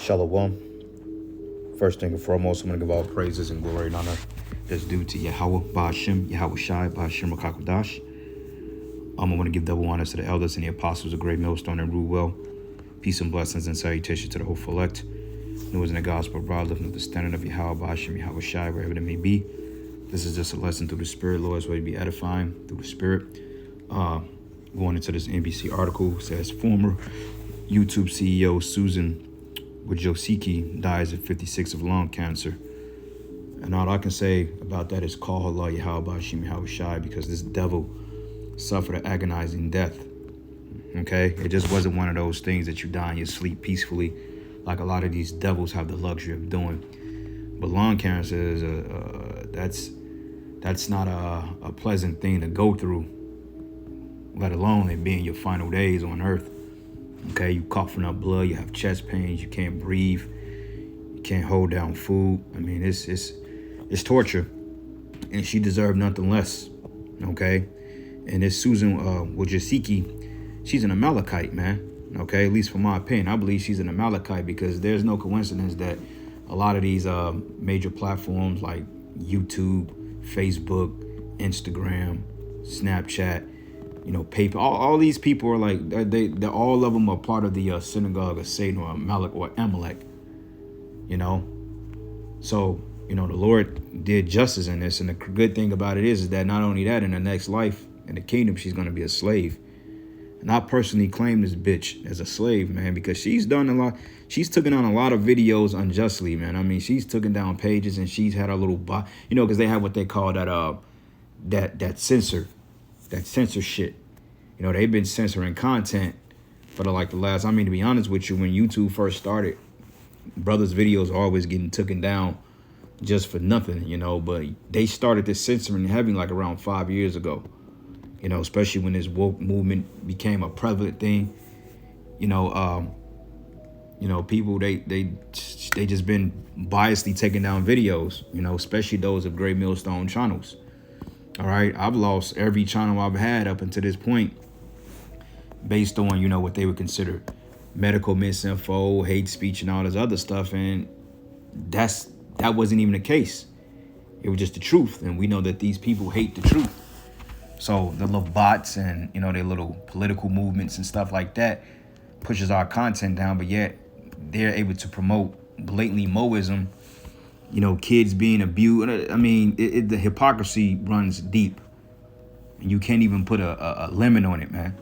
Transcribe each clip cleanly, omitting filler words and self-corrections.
Shalom. First thing and foremost, I'm going to give all praises and glory and honor that's due to Yahweh, Ba'ashem, Yahweh Shai, Ba'ashem Rakakwadash. I want to give double honors to the elders and the apostles of Great Millstone and rule well. Peace and blessings and salutation to the whole elect. News in the gospel, broad lifting up the standard of Yahweh, Ba'ashem, Yahweh Shai, wherever it may be. This is just a lesson through the Spirit, Lord, so we be edifying through the Spirit. Going into this NBC article, says former YouTube CEO Susan Wojcicki dies at 56 of lung cancer. And all I can say about that is call Allah Yahweh Ba'ashem Yahweh Shai, because this devil suffered an agonizing death. Okay? It just wasn't one of those things that you die in your sleep peacefully like a lot of these devils have the luxury of doing. But lung cancer is that's not a pleasant thing to go through, let alone it being your final days on earth. Okay, you coughing up blood, you have chest pains, you can't breathe, you can't hold down food. I mean, it's torture, and she deserved nothing less. Okay, and this Susan Wojcicki, she's an Amalekite, man. Okay, at least for my opinion, I believe she's an Amalekite, because there's no coincidence that a lot of these major platforms like YouTube, Facebook, Instagram, Snapchat, paper. All these people are like, they all of them are part of the synagogue of Satan, or Amalek. So the Lord did justice in this, and the good thing about it is that not only that, in the next life in the kingdom, she's going to be a slave. And I personally claim this bitch as a slave, man, because she's done a lot. She's taken on a lot of videos unjustly, man. I mean, she's taken down pages, and she's had a little, because they have what they call that censor shit. They've been censoring content for the last, to be honest with you, when YouTube first started, brothers' videos are always getting taken down just for nothing, but they started this censoring heavy around 5 years ago, especially when this woke movement became a prevalent thing. People, they just been biasly taking down videos, especially those of Great Millstone channels. All right, I've lost every channel I've had up until this point based on, what they would consider medical misinfo, hate speech, and all this other stuff. And that wasn't even the case. It was just the truth. And we know that these people hate the truth. So the little bots and, their little political movements and stuff like that pushes our content down. But yet they're able to promote blatantly Moism, kids being abused. I mean, the hypocrisy runs deep, and you can't even put a limit on it, man.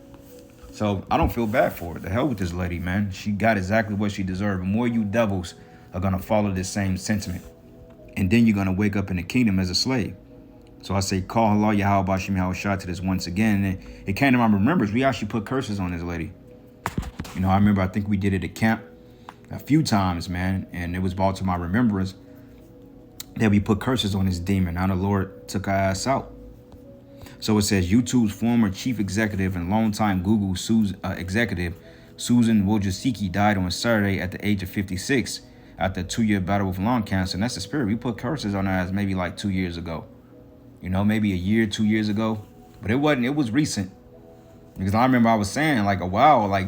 So I don't feel bad for her. The hell with this lady, man. She got exactly what she deserved. More you devils are going to follow this same sentiment, and then you're going to wake up in the kingdom as a slave. So I say, call Allah Yahweh Ba'ashem Yahweh Shai to this once again. And it came to my remembrance. We actually put curses on this lady. I remember, I think we did it at camp a few times, man, and it was brought to my remembrance that we put curses on this demon. Now the Lord took our ass out. So it says, YouTube's former chief executive and longtime Google executive, Susan Wojcicki, died on Saturday at the age of 56 after a 2-year battle with lung cancer. And that's the spirit. We put curses on her ass maybe 2 years ago. Maybe a year, 2 years ago. But it wasn't. It was recent. Because I remember I was saying,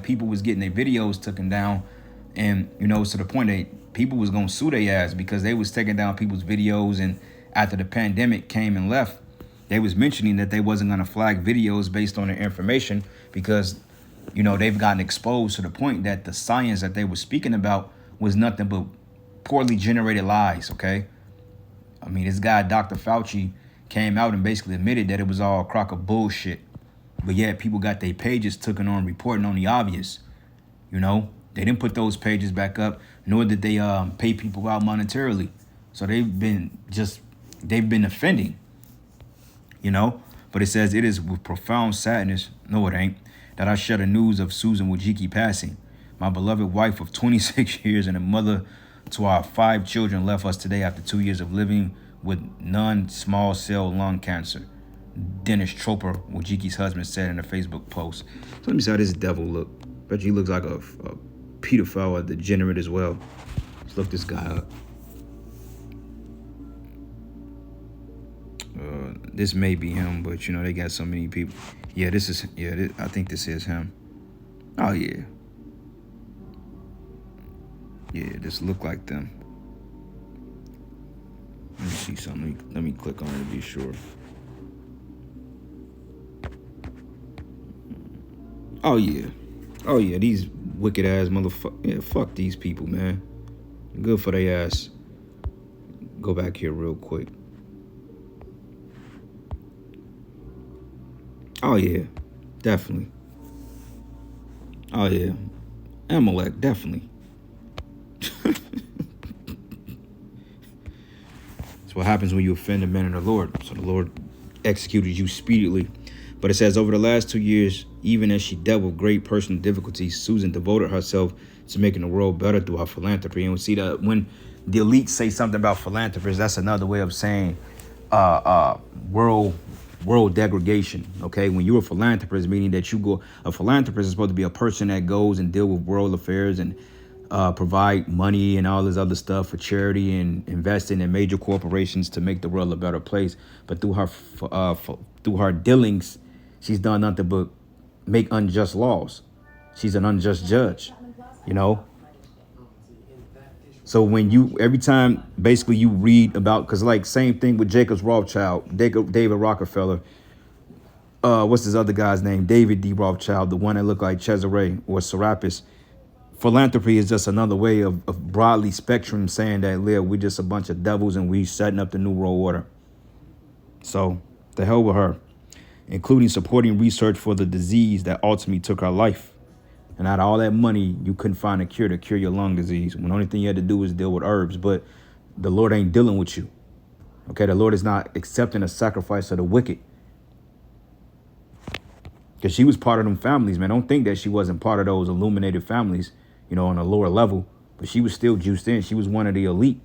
people was getting their videos taken down. And, to the point that people was going to sue their ass because they was taking down people's videos. And after the pandemic came and left, they was mentioning that they wasn't going to flag videos based on their information because, they've gotten exposed to the point that the science that they were speaking about was nothing but poorly generated lies, okay? I mean, this guy, Dr. Fauci, came out and basically admitted that it was all a crock of bullshit. But yet people got their pages taken on reporting on the obvious, They didn't put those pages back up, nor did they pay people out monetarily. So they've been offending, But it says, it is with profound sadness, no it ain't, that I share the news of Susan Wojcicki passing. My beloved wife of 26 years and a mother to our 5 children left us today after 2 years of living with non-small cell lung cancer. Dennis Troper, Wojcicki's husband, said in a Facebook post. So let me see how this devil look. Bet you he looks like a pedophile, a degenerate as well. Let's look this guy up. This may be him, but they got so many people. Yeah, I think this is him. Oh yeah. Yeah, this look like them. Let me see something. Let me click on it to be sure. Oh yeah. Oh yeah, these wicked ass motherfuckers. Yeah, fuck these people, man. Good for their ass. Go back here real quick. Oh yeah, definitely. Oh yeah, Amalek, definitely. That's what happens when you offend the man of the Lord. So the Lord executed you speedily. But it says, over the last 2 years, even as she dealt with great personal difficulties, Susan devoted herself to making the world better through her philanthropy. And we see that when the elites say something about philanthropists, that's another way of saying world degradation. Okay, when you're a philanthropist, meaning that a philanthropist is supposed to be a person that goes and deal with world affairs and provide money and all this other stuff for charity and investing in major corporations to make the world a better place. But through her dealings, she's done nothing but make unjust laws. She's an unjust judge, you know. So when every time basically you read about, because like same thing with Jacobs Rothschild, David Rockefeller, what's his other guy's name? David D. Rothschild, the one that looked like Cesare or Serapis. Philanthropy is just another way of broadly spectrum saying that, we're just a bunch of devils and we setting up the new world order. So the hell with her, including supporting research for the disease that ultimately took her life. And out of all that money, you couldn't find a cure to cure your lung disease. When the only thing you had to do was deal with herbs. But the Lord ain't dealing with you. Okay, the Lord is not accepting a sacrifice of the wicked. Because she was part of them families, man. Don't think that she wasn't part of those illuminated families, on a lower level. But she was still juiced in. She was one of the elite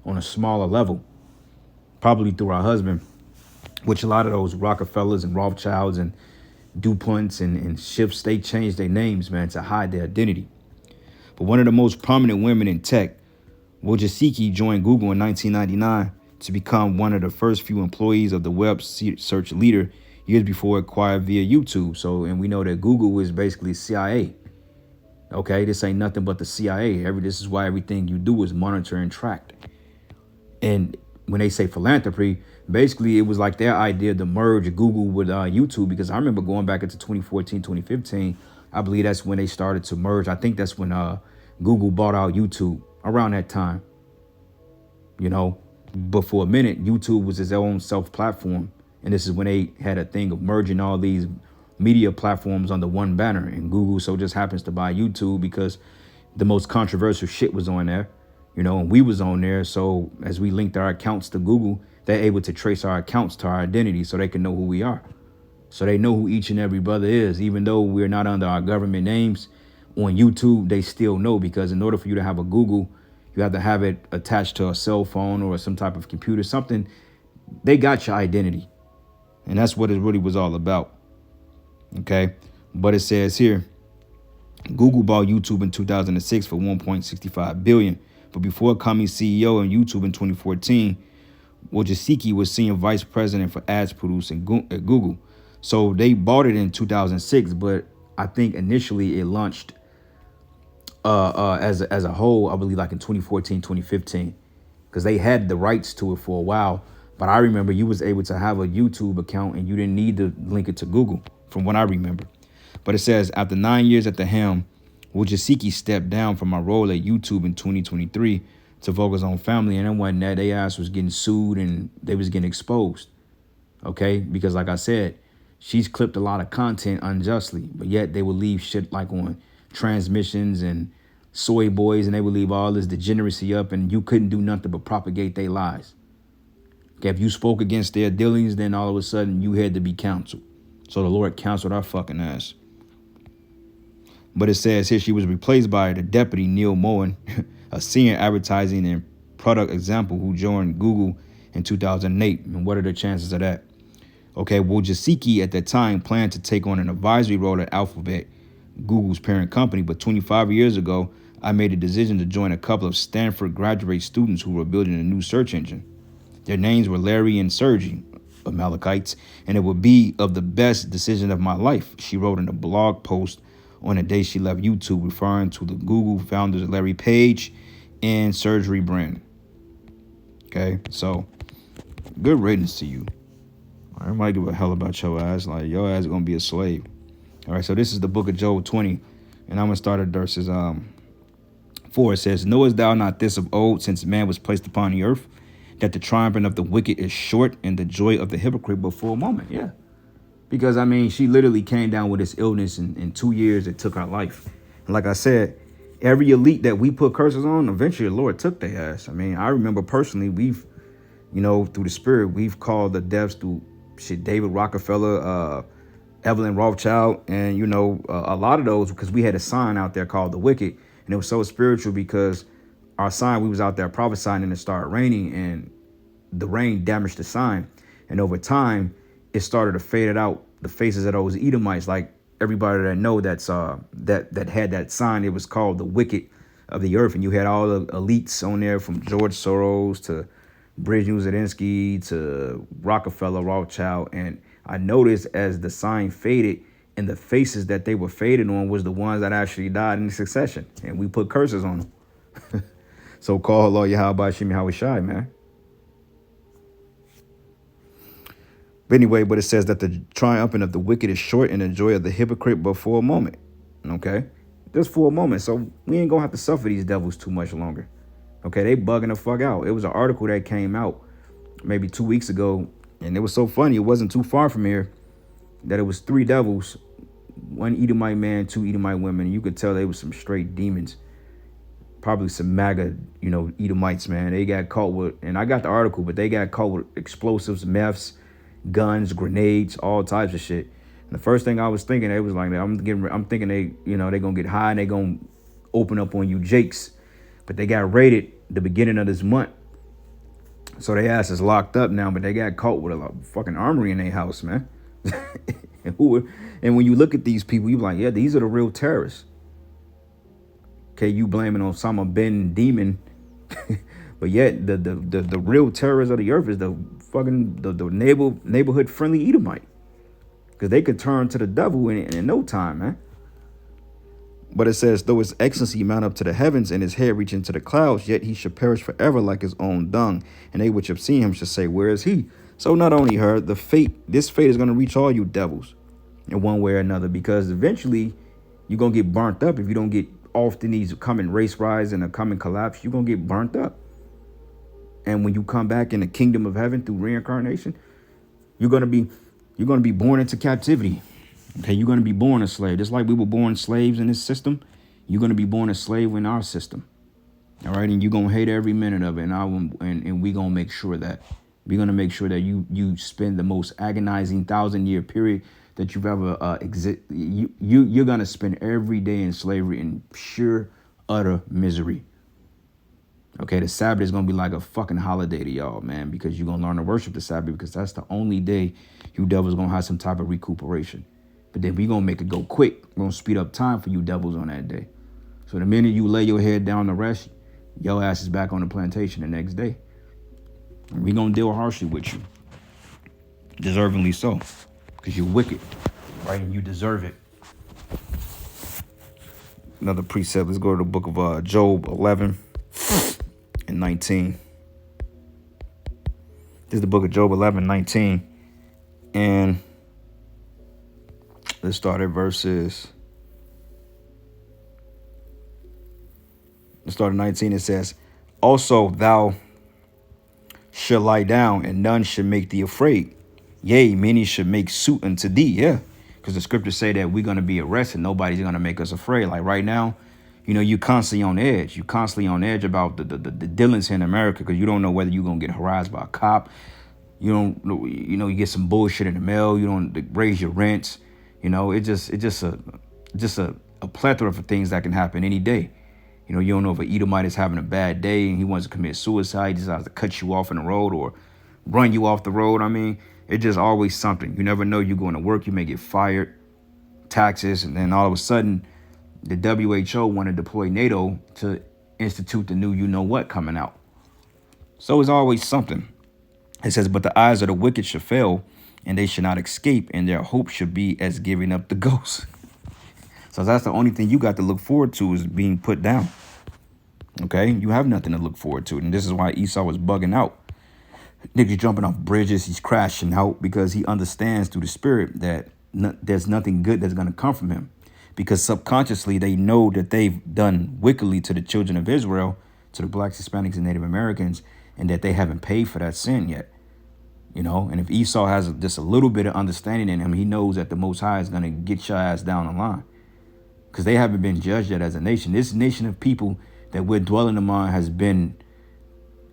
on a smaller level. Probably through her husband, which a lot of those Rockefellers and Rothschilds and DuPonts and Schiffs, they changed their names, man, to hide their identity. But one of the most prominent women in tech, Wojcicki, joined Google in 1999 to become one of the first few employees of the web search leader years before acquired via YouTube. So, and we know that Google is basically CIA. Okay, this ain't nothing but the CIA. This is why everything you do is monitor and tracked. And when they say philanthropy, basically it was like their idea to merge Google with YouTube, because I remember going back into 2014, 2015, I believe that's when they started to merge. I think that's when Google bought out YouTube around that time, but for a minute, YouTube was its own self-platform. And this is when they had a thing of merging all these media platforms under one banner. And Google so just happens to buy YouTube because the most controversial shit was on there. And we was on there. So as we linked our accounts to Google, they're able to trace our accounts to our identity so they can know who we are. So they know who each and every brother is. Even though we're not under our government names, on YouTube, they still know, because in order for you to have a Google, you have to have it attached to a cell phone or some type of computer, something. They got your identity. And that's what it really was all about. Okay. But it says here, Google bought YouTube in 2006 for $1.65 billion. But before becoming CEO of YouTube in 2014, Wojcicki was senior vice president for ads producing at Google. So they bought it in 2006, but I think initially it launched as a whole, I believe like in 2014, 2015, because they had the rights to it for a while. But I remember you was able to have a YouTube account and you didn't need to link it to Google, from what I remember. But it says, after 9 years at the helm, Wojcicki stepped down from my role at YouTube in 2023 to focus on family. And it wasn't that. They ass was getting sued and they was getting exposed. Okay, because like I said, she's clipped a lot of content unjustly, but yet they would leave shit like on transmissions and soy boys, and they would leave all this degeneracy up, and you couldn't do nothing but propagate their lies. Okay, if you spoke against their dealings, then all of a sudden you had to be counseled. So the Lord counseled our fucking ass. But it says here she was replaced by the deputy Neil Moen, a senior advertising and product example who joined Google in 2008. And what are the chances of that? Okay, Wojcicki at that time planned to take on an advisory role at Alphabet, Google's parent company. But 25 years ago, I made a decision to join a couple of Stanford graduate students who were building a new search engine. Their names were Larry and Sergey, Amalekites, and it would be of the best decision of my life, she wrote in a blog post on the day she left YouTube, referring to the Google founders Larry Page and Sergey Brin. Okay, so good riddance to you. I might give a hell about your ass. Like, your ass gonna be a slave. All right, so this is the book of Job 20, and I'm gonna start at verses 4. It says, "Knowest thou not this of old, since man was placed upon the earth, that the triumphing of the wicked is short, and the joy of the hypocrite but for a moment?" Yeah, because I mean, she literally came down with this illness in 2 years. It took her life. And like I said, every elite that we put curses on, eventually the Lord took their ass. I mean, I remember personally, we've, through the Spirit, we've called the deaths through shit, David Rockefeller, Evelyn Rothschild, and a lot of those, because we had a sign out there called the Wicked, and it was so spiritual because our sign, we was out there prophesying and it started raining, and the rain damaged the sign, and over time it started to fade out the faces of those Edomites. Like everybody that know that had that sign, it was called the Wicked of the earth, and you had all the elites on there, from George Soros to Brzezinski Zelensky to Rockefeller, Rothschild. And I noticed as the sign faded, and the faces that they were faded on was the ones that actually died in succession, and we put curses on them. So call Lord Yahweh Shimi Hawashai, man. But anyway, but it says that the triumphing of the wicked is short, and the joy of the hypocrite but for a moment. Okay, just for a moment. So we ain't gonna have to suffer these devils too much longer. Okay, they bugging the fuck out. It was an article that came out maybe 2 weeks ago, and it was so funny. It wasn't too far from here that it was 3 devils, 1 Edomite man, 2 Edomite women. And you could tell they was some straight demons, probably some MAGA, Edomites, man. They got caught with, and I got the article, but they got caught with explosives, meths, guns, grenades, all types of shit. And the first thing I was thinking, they was like, I'm thinking they, they gonna get high and they gonna open up on you jakes. But they got raided the beginning of this month, so their ass is locked up now. But they got caught with a fucking armory in their house, man. And when you look at these people, you like, yeah, these are the real terrorists. Okay, you blaming Osama bin Demon, but yet the real terrorists of the earth is the fucking the neighborhood friendly Edomite, because they could turn to the devil in no time, man. But it says, though his excellency mount up to the heavens and his head reach into the clouds, yet he should perish forever like his own dung. And they which have seen him should say, where is he? So not only her, this fate is going to reach all you devils in one way or another, because eventually you're going to get burnt up. If you don't get off in these coming race riots and a coming collapse, you're going to get burnt up. And when you come back in the kingdom of heaven through reincarnation, you're going to be born into captivity. Okay, you're going to be born a slave. Just like we were born slaves in this system, you're going to be born a slave in our system. All right, and you're going to hate every minute of it. And we're going to make sure that you spend the most agonizing 1,000-year period that you've ever you're going to spend every day in slavery in pure, utter misery. Okay, the Sabbath is going to be like a fucking holiday to y'all, man, because you're going to learn to worship the Sabbath, because that's the only day you devils going to have some type of recuperation. But then we're going to make it go quick. We're going to speed up time for you devils on that day. So the minute you lay your head down to rest, your ass is back on the plantation the next day. And we're going to deal harshly with you. Deservingly so. Because you're wicked. Right? And you deserve it. Another precept. Let's go to the book of Job 11 and 19. This is the book of Job 11, 19. And let's start at verses. Let's start at 19. It says, also thou shalt lie down, and none should make thee afraid. Yea, many should make suit unto thee. Yeah, because the scriptures say that we're going to be arrested. Nobody's going to make us afraid. Like right now, you constantly on edge. You constantly on edge about the dealings here in America, because you don't know whether you're going to get harassed by a cop. You don't know, you get some bullshit in the mail. You don't raise your rents. It's just a plethora of things that can happen any day. You don't know if an Edomite is having a bad day and he wants to commit suicide. He decides to cut you off in the road or run you off the road. I mean, it's just always something. You never know. You're going to work, you may get fired, taxes, and then all of a sudden, the WHO want to deploy NATO to institute the new you-know-what coming out. So it's always something. It says, but the eyes of the wicked shall fail, and they should not escape, and their hope should be as giving up the ghost. So that's the only thing you got to look forward to is being put down. Okay, you have nothing to look forward to. And this is why Esau was bugging out. Niggas jumping off bridges, he's crashing out because he understands through the spirit that there's nothing good that's going to come from him. Because subconsciously they know that they've done wickedly to the children of Israel, to the blacks, Hispanics, and Native Americans, and that they haven't paid for that sin yet. You know, and if Esau has just a little bit of understanding in him, he knows that the Most High is going to get your ass down the line. Because they haven't been judged yet as a nation. This nation of people that we're dwelling among has been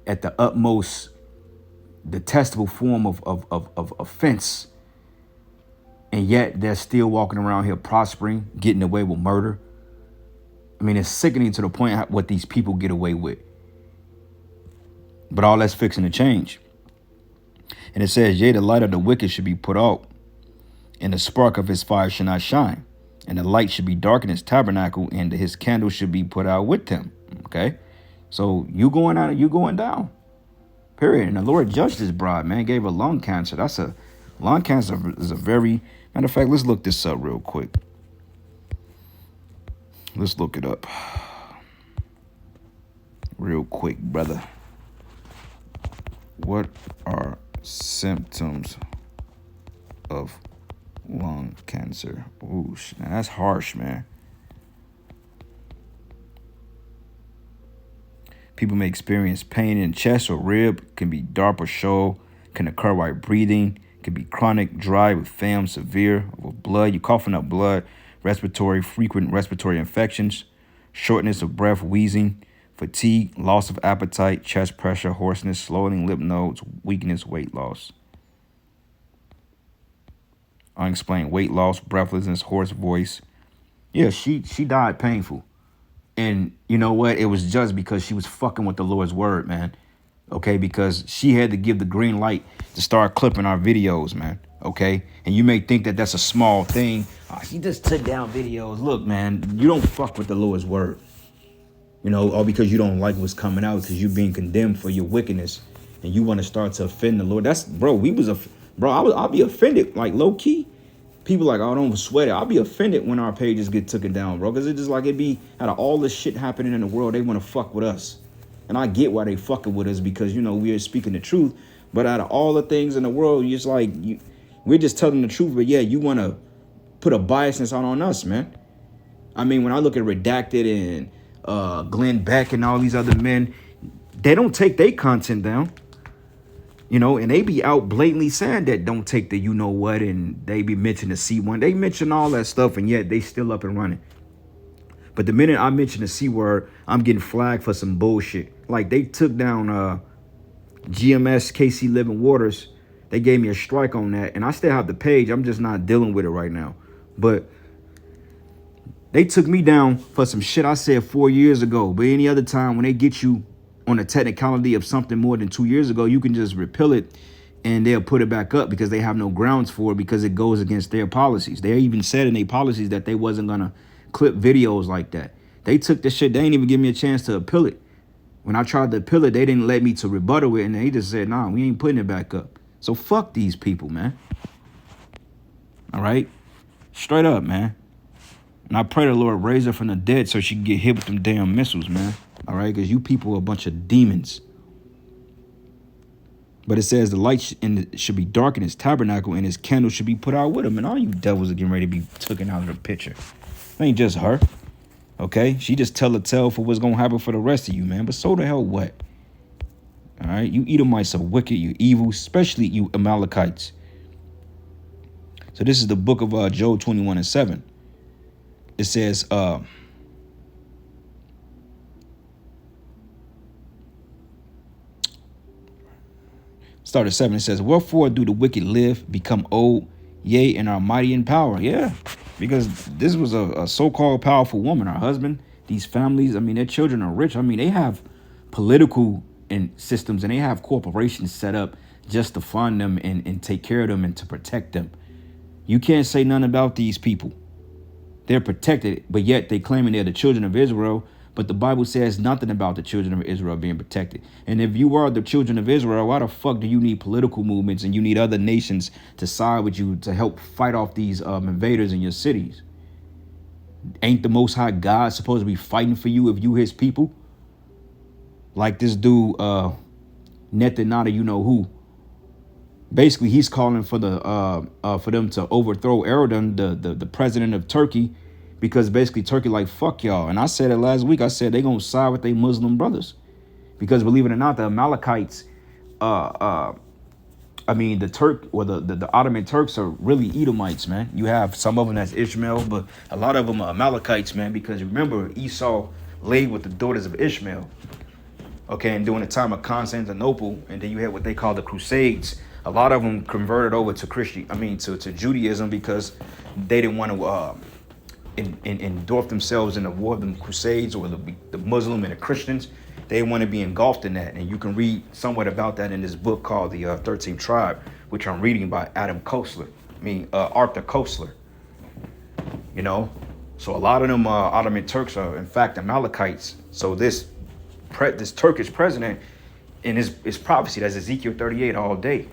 at the utmost detestable form of offense. And yet they're still walking around here prospering, getting away with murder. I mean, it's sickening to the point what these people get away with. But all that's fixing to change. And it says, yea, the light of the wicked should be put out, and the spark of his fire should not shine. And the light should be dark in his tabernacle, and his candle should be put out with him. Okay? So you going out, you going down. Period. And the Lord judged this bride, man, gave her lung cancer. Lung cancer is a very, matter of fact, let's look this up real quick. Let's look it up. Real quick, brother. What are symptoms of lung cancer? Ooh, now that's harsh, man. People may experience pain in chest or rib, can be dark or show, can occur while breathing, can be chronic, dry with phlegm, severe with blood. You coughing up blood, frequent respiratory infections, shortness of breath, wheezing, fatigue, loss of appetite, chest pressure, hoarseness, slowing lymph nodes, weakness, weight loss. Unexplained weight loss, breathlessness, hoarse voice. Yeah, she died painful. And you know what? It was just because she was fucking with the Lord's word, man. Okay, because she had to give the green light to start clipping our videos, man. Okay, and you may think that that's a small thing. Oh, she just took down videos. Look, man, you don't fuck with the Lord's word. You know, all because you don't like what's coming out, because you're being condemned for your wickedness, and you want to start to offend the Lord. That's, bro. I'll be offended, like low key. People like, oh, don't sweat it. I'll be offended when our pages get taken down, bro. Because it's just like it be out of all the shit happening in the world, they want to fuck with us. And I get why they fucking with us, because, you know, we are speaking the truth. But out of all the things in the world, you're just like, we're just telling the truth. But yeah, you want to put a biasness on us, man. I mean, when I look at Redacted and Glenn Beck and all these other men, they don't take their content down. You know, and they be out blatantly saying that don't take the you know what, and they be mentioning the C1. They mention all that stuff, and yet they still up and running. But the minute I mention the C word, I'm getting flagged for some bullshit. Like they took down GMS KC Living Waters. They gave me a strike on that, and I still have the page. I'm just not dealing with it right now. But they took me down for some shit I said 4 years ago. But any other time when they get you on a technicality of something more than 2 years ago, you can just repeal it and they'll put it back up because they have no grounds for it, because it goes against their policies. They even said in their policies that they wasn't going to clip videos like that. They took this shit. They didn't even give me a chance to appeal it. When I tried to appeal it, they didn't let me to rebuttal it, and they just said, nah, we ain't putting it back up. So fuck these people, man. All right? Straight up, man. And I pray the Lord raise her from the dead so she can get hit with them damn missiles, man. All right? Because you people are a bunch of demons. But it says the light should be dark in his tabernacle, and his candle should be put out with him. And all you devils are getting ready to be taken out of the picture. It ain't just her. Okay? She just tell a tale for what's going to happen for the rest of you, man. But so the hell what? All right? You Edomites are wicked. You evil. Especially you Amalekites. So this is the book of Job 21:7. It says, start at 7. It says, wherefore do the wicked live, become old, yea, and are mighty in power? Yeah, because this was a so-called powerful woman. Her husband, these families, I mean, their children are rich. I mean, they have political and systems, and they have corporations set up just to fund them and take care of them and to protect them. You can't say nothing about these people. They're protected, but yet they claiming they're the children of Israel. But the Bible says nothing about the children of Israel being protected. And if you are the children of Israel, why the fuck do you need political movements and you need other nations to side with you to help fight off these invaders in your cities? Ain't the Most High God supposed to be fighting for you if you his people? Like this dude, Netanyahu, you know who? Basically, he's calling for for them to overthrow Erdogan, the president of Turkey, because basically Turkey like fuck y'all. And I said it last week. I said they gonna side with their Muslim brothers, because believe it or not, the Amalekites, I mean the Turk or the Ottoman Turks are really Edomites, man. You have some of them that's Ishmael, but a lot of them are Amalekites, man. Because remember Esau laid with the daughters of Ishmael. Okay, and during the time of Constantinople, and then you had what they call the Crusades. A lot of them converted over to to Judaism, because they didn't want to endorse themselves in the war of the Crusades or the Muslim and the Christians. They want to be engulfed in that, and you can read somewhat about that in this book called the 13th Tribe, which I'm reading by Arthur Koestler. You know, so a lot of them Ottoman Turks are in fact Amalekites. So this Turkish president in his prophecy, that's Ezekiel 38 all day.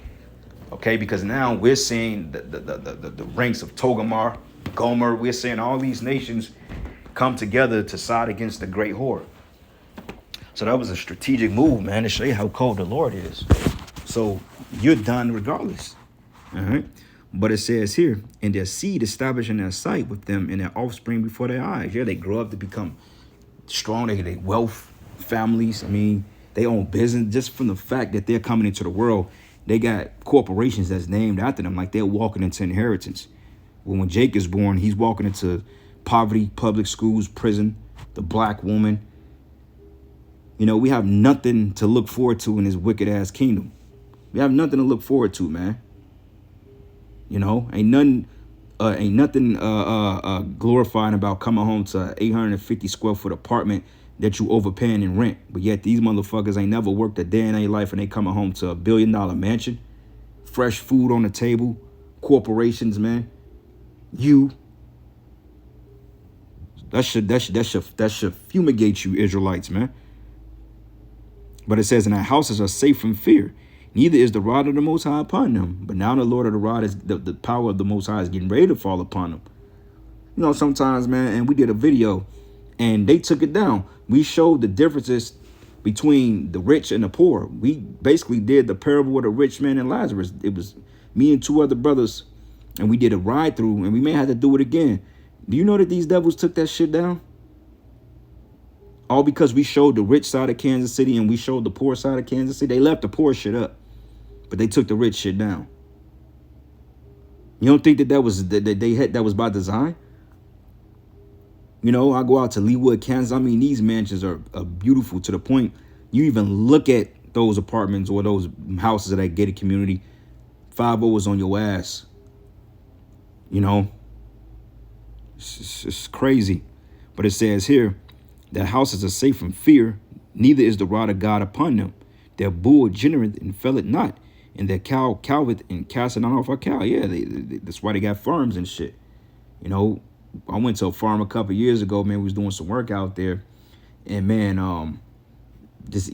Okay, because now we're seeing the ranks of Togarmah, Gomer, we're seeing all these nations come together to side against the great horde. So that was a strategic move, man, to show you how cold the Lord is. So you're done regardless. All right. But it says here, and their seed established in their sight with them and their offspring before their eyes. Yeah, they grow up to become strong. They wealth, families. I mean, they own business just from the fact that they're coming into the world. They got corporations that's named after them, like they're walking into inheritance. Well, when Jake is born, he's walking into poverty, public schools, prison, the black woman. You know, we have nothing to look forward to in this wicked ass kingdom. We have nothing to look forward to, man. You know, ain't nothing glorifying about coming home to an 850 square foot apartment that you overpaying in rent. But yet these motherfuckers ain't never worked a day in their life, and they coming home to $1 billion mansion, fresh food on the table, corporations, man. That should fumigate you, Israelites, man. But it says, and our houses are safe from fear. Neither is the rod of the Most High upon them. But now the Lord of the rod is the power of the Most High is getting ready to fall upon them. You know, sometimes, man, and we did a video and they took it down. We showed the differences between the rich and the poor. We basically did the parable of the rich man and Lazarus. It was me and two other brothers, and we did a ride through, and we may have to do it again. Do you know that these devils took that shit down? All because we showed the rich side of Kansas City and we showed the poor side of Kansas City. They left the poor shit up, but they took the rich shit down. You don't think that was by design? You know, I go out to Leawood, Kansas. I mean, these mansions are beautiful to the point you even look at those apartments or those houses of that gated community. 5-0 is on your ass. You know, it's crazy. But it says here, their houses are safe from fear, neither is the rod of God upon them. Their bull genereth and felleth not, and their cow calveth and casteth not off her cow. Yeah, that's why they got farms and shit. You know, I went to a farm a couple years ago, man. We was doing some work out there, and man, this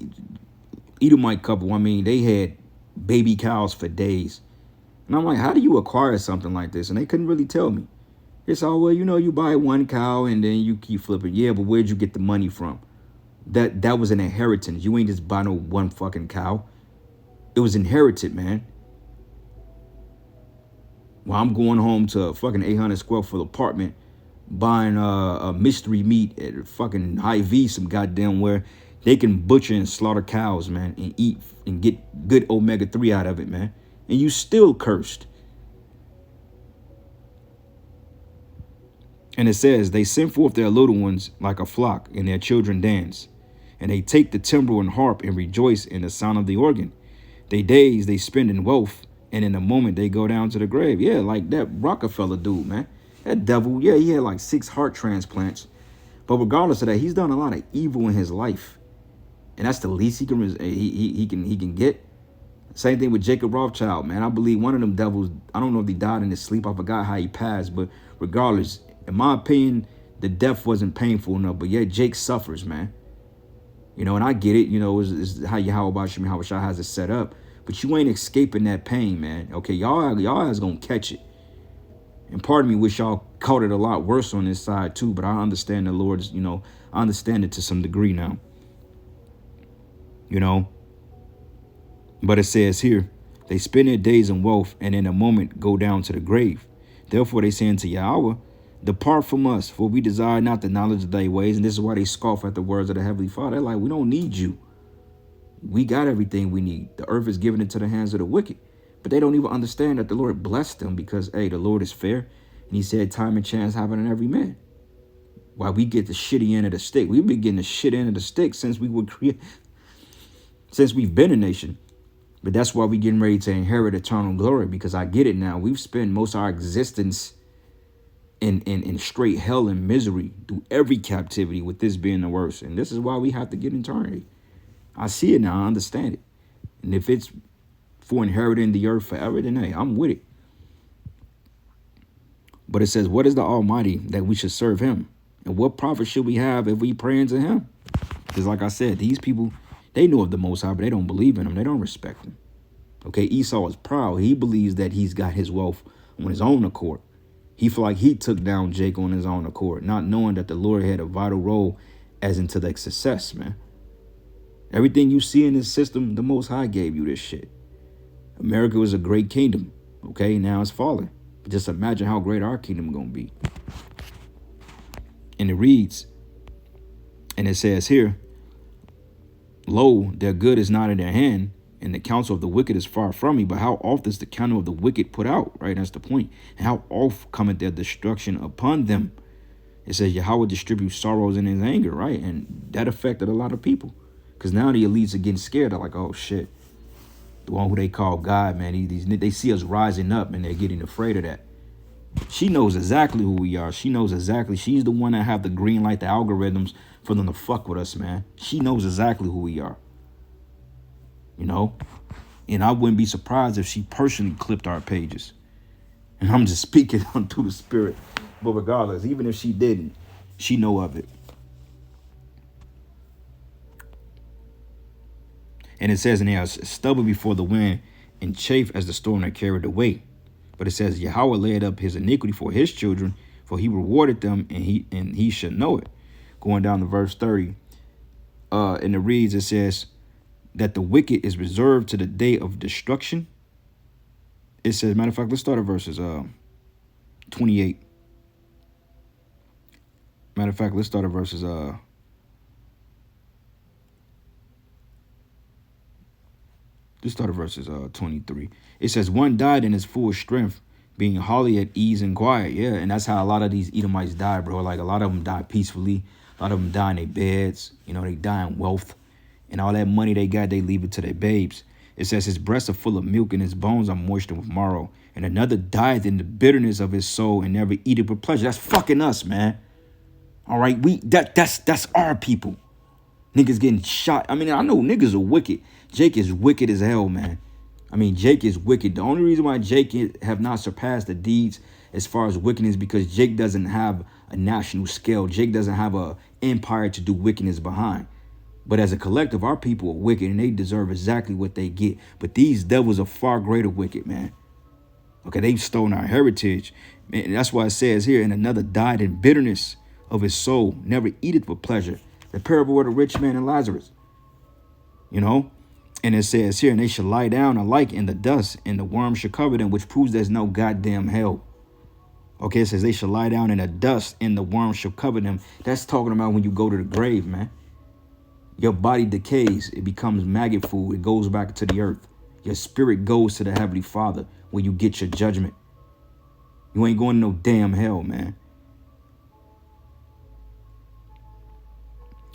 Edomite couple, I mean, they had baby cows for days. And I'm like, how do you acquire something like this? And they couldn't really tell me. It's all, well, you know, you buy one cow and then you keep flipping. Yeah, but where'd you get the money from? That was an inheritance. You ain't just buy no one fucking cow. It was inherited, man. Well, I'm going home to a fucking 800 square foot apartment, buying a mystery meat at fucking Hy-Vee, some goddamn where they can butcher and slaughter cows, man, and eat and get good omega-3 out of it, man. And you still cursed. And it says, they send forth their little ones like a flock, and their children dance. And they take the timbrel and harp and rejoice in the sound of the organ. They days they spend in wealth, and in a moment they go down to the grave. Yeah, like that Rockefeller dude, man. That devil, yeah, he had like 6 heart transplants. But regardless of that, he's done a lot of evil in his life. And that's the least he can get. Same thing with Jacob Rothschild, man. I believe one of them devils, I don't know if he died in his sleep. I forgot how he passed. But regardless, in my opinion, the death wasn't painful enough. But yeah, Jake suffers, man. You know, and I get it. You know, it's how Shah has it set up. But you ain't escaping that pain, man. Okay, y'all is gonna catch it. And part of me wish y'all caught it a lot worse on this side too, but I understand the Lord's, I understand it to some degree now. But it says here, they spend their days in wealth and in a moment go down to the grave. Therefore they say unto Yahweh, depart from us, for we desire not the knowledge of thy ways. And this is why they scoff at the words of the Heavenly Father. They're like, we don't need you. We got everything we need. The earth is given into the hands of the wicked. But they don't even understand that the Lord blessed them because, hey, the Lord is fair. And he said time and chance happen in every man. While we get the shitty end of the stick. We've been getting the shit end of the stick since we've been a nation. But that's why we're getting ready to inherit eternal glory, because I get it now. We've spent most of our existence in straight hell and misery through every captivity, with this being the worst. And this is why we have to get eternity. I see it now. I understand it. And if it's for inheriting the earth forever, then hey, I'm with it. But it says, what is the Almighty that we should serve him? And what profit should we have if we pray unto him? Because like I said, these people, they know of the Most High, but they don't believe in him. They don't respect him. Okay, Esau is proud. He believes that he's got his wealth on his own accord. He feel like he took down Jacob on his own accord, not knowing that the Lord had a vital role as into their success, man. Everything you see in this system, the Most High gave you this shit. America was a great kingdom. Okay, now it's falling. But just imagine how great our kingdom gonna be. And it reads, and it says here, lo, their good is not in their hand, and the counsel of the wicked is far from me. But how oft is the counsel of the wicked put out? Right, that's the point. And how oft cometh their destruction upon them? It says Yahweh distributes sorrows in his anger, right? And that affected a lot of people. Because now the elites are getting scared. They're like, oh shit. The one who they call God, man, they see us rising up and they're getting afraid of that. She knows exactly who we are. She knows exactly. She's the one that have the green light, the algorithms for them to fuck with us, man. She knows exactly who we are. And I wouldn't be surprised if she personally clipped our pages. And I'm just speaking through the spirit. But regardless, even if she didn't, she know of it. And it says in there, stubble before the wind and chafe as the storm that carried away. But it says Yahweh laid up his iniquity for his children, for he rewarded them, and he should know it. Going down to verse 30, and it reads, it says that the wicked is reserved to the day of destruction. It says, matter of fact, let's start at verses 28. Matter of fact, let's start at verses 23. It says, one died in his full strength, being wholly at ease and quiet. Yeah, and that's how a lot of these Edomites die, bro. Like a lot of them die peacefully. A lot of them die in their beds. They die in wealth. And all that money they got, they leave it to their babes. It says his breasts are full of milk and his bones are moistened with marrow. And another dieth in the bitterness of his soul and never eateth with pleasure. That's fucking us, man. All right, that's our people. Niggas getting shot. I mean, I know niggas are wicked. Jake is wicked as hell, man. I mean, Jake is wicked. The only reason why Jake have not surpassed the deeds as far as wickedness is because Jake doesn't have a national scale. Jake doesn't have a empire to do wickedness behind. But as a collective, our people are wicked and they deserve exactly what they get. But these devils are far greater wicked, man. Okay, they've stolen our heritage. And that's why it says here, and another died in bitterness of his soul, never eateth with pleasure. The parable of the rich man and Lazarus. And it says here, and they shall lie down alike in the dust, and the worm shall cover them, which proves there's no goddamn hell. Okay, it says they shall lie down in the dust, and the worm shall cover them. That's talking about when you go to the grave, man. Your body decays. It becomes maggot food. It goes back to the earth. Your spirit goes to the Heavenly Father when you get your judgment. You ain't going to no damn hell, man.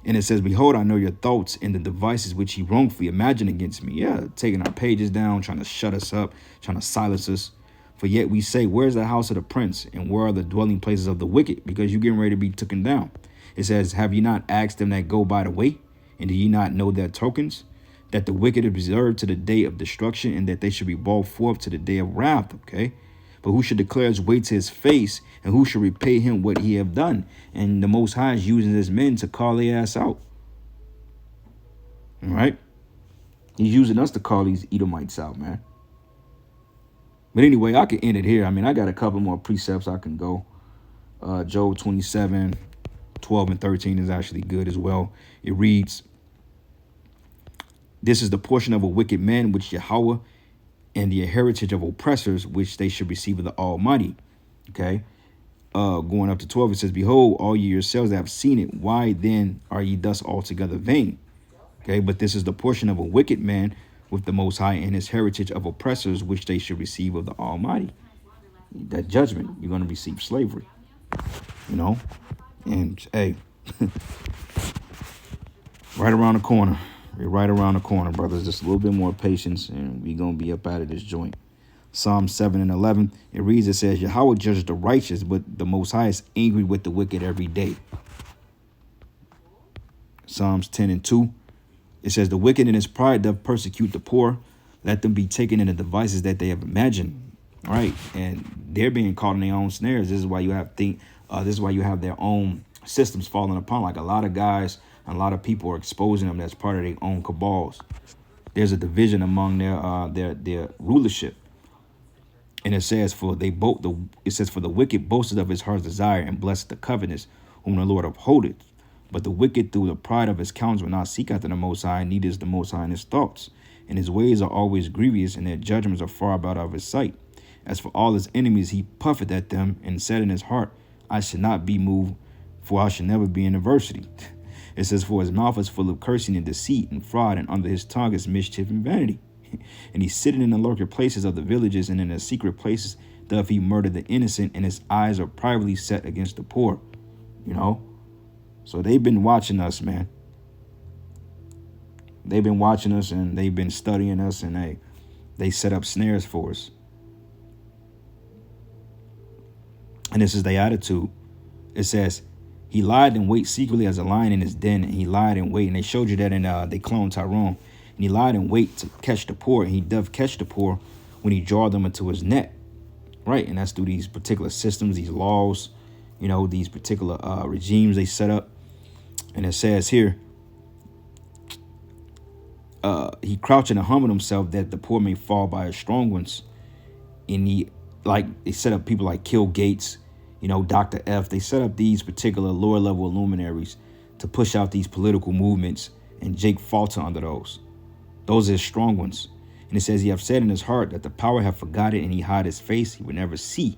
And it says, behold, I know your thoughts and the devices which ye wrongfully imagine against me. Yeah, taking our pages down, trying to shut us up, trying to silence us. For yet we say, where's the house of the prince? And where are the dwelling places of the wicked? Because you're getting ready to be taken down. It says, have you not asked them that go by the way? And do ye not know their tokens? That the wicked is reserved to the day of destruction, and that they should be brought forth to the day of wrath. Okay. But who should declare his way to his face, and who should repay him what he have done? And the Most High is using his men to call their ass out. All right? He's using us to call these Edomites out, man. But anyway, I can end it here. I mean, I got a couple more precepts I can go. Job 27, 12 and 13 is actually good as well. It reads, this is the portion of a wicked man which Yahweh, and the heritage of oppressors which they should receive of the Almighty. Okay. Going up to 12, it says, behold, all ye yourselves that have seen it, why then are ye thus altogether vain? Okay, but this is the portion of a wicked man with the Most High, and his heritage of oppressors which they should receive of the Almighty. That judgment, you're going to receive slavery, you know. And hey, right around the corner. We're right around the corner, brothers. Just a little bit more patience, and we're going to be up out of this joint. Psalm 7 and 11, it reads, it says, Yahweh judges the righteous, but the Most High is angry with the wicked every day. Psalms 10 and 2, it says, the wicked in his pride doth persecute the poor. Let them be taken in the devices that they have imagined. All right. And they're being caught in their own snares. This is why you have this is why you have their own systems falling upon. Like a lot of guys, a lot of people are exposing them. That's part of their own cabals. There's a division among their rulership. And it says, for the wicked boasted of his heart's desire, and blessed the covenants whom the Lord upholdeth. But the wicked through the pride of his counsel will not seek after the Most High, neither is the Most High in his thoughts. And his ways are always grievous, and their judgments are far about of his sight. As for all his enemies, he puffeth at them, and said in his heart, I should not be moved, for I should never be in adversity. It says, for his mouth is full of cursing and deceit and fraud, and under his tongue is mischief and vanity. And he's sitting in the lurking places of the villages, and in the secret places doth he murder the innocent, and his eyes are privately set against the poor. You know? So they've been watching us, man. They've been watching us, and they've been studying us, and they set up snares for us. And this is their attitude. It says, he lied in wait secretly as a lion in his den, and he lied in wait. And they showed you that in they cloned Tyrone. And he lied in wait to catch the poor, and he doth catch the poor when he draw them into his net. Right, and that's through these particular systems, these laws, you know, these particular regimes they set up. And it says here, he crouched and humbled himself that the poor may fall by his strong ones. And they set up people like Kill Gates, you know, Dr. F. They set up these particular lower level luminaries to push out these political movements, and Jake falter under those. Those are his strong ones. And it says, he hath said in his heart that the power hath forgotten, and he hide his face, he would never see.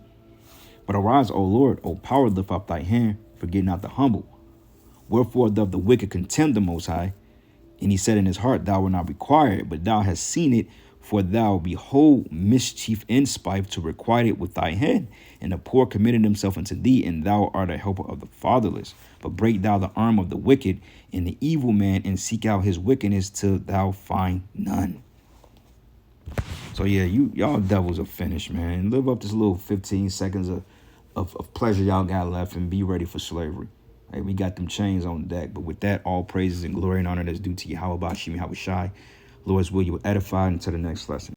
But arise, O Lord, O power, lift up thy hand, forget not the humble. Wherefore doth the wicked contemn the Most High? And he said in his heart, thou wilt not require it, but thou hast seen it, for thou behold mischief and spite to requite it with thy hand. And the poor committed himself unto thee, and thou art a helper of the fatherless. But break thou the arm of the wicked and the evil man, and seek out his wickedness till thou find none. So yeah, y'all devils are finished, man. Live up this little 15 seconds of pleasure y'all got left, and be ready for slavery. Hey, we got them chains on deck. But with that, all praises and glory and honor that's due to Yahweh Bashim Yahweh Shai. Lord's will, you will edify until the next lesson.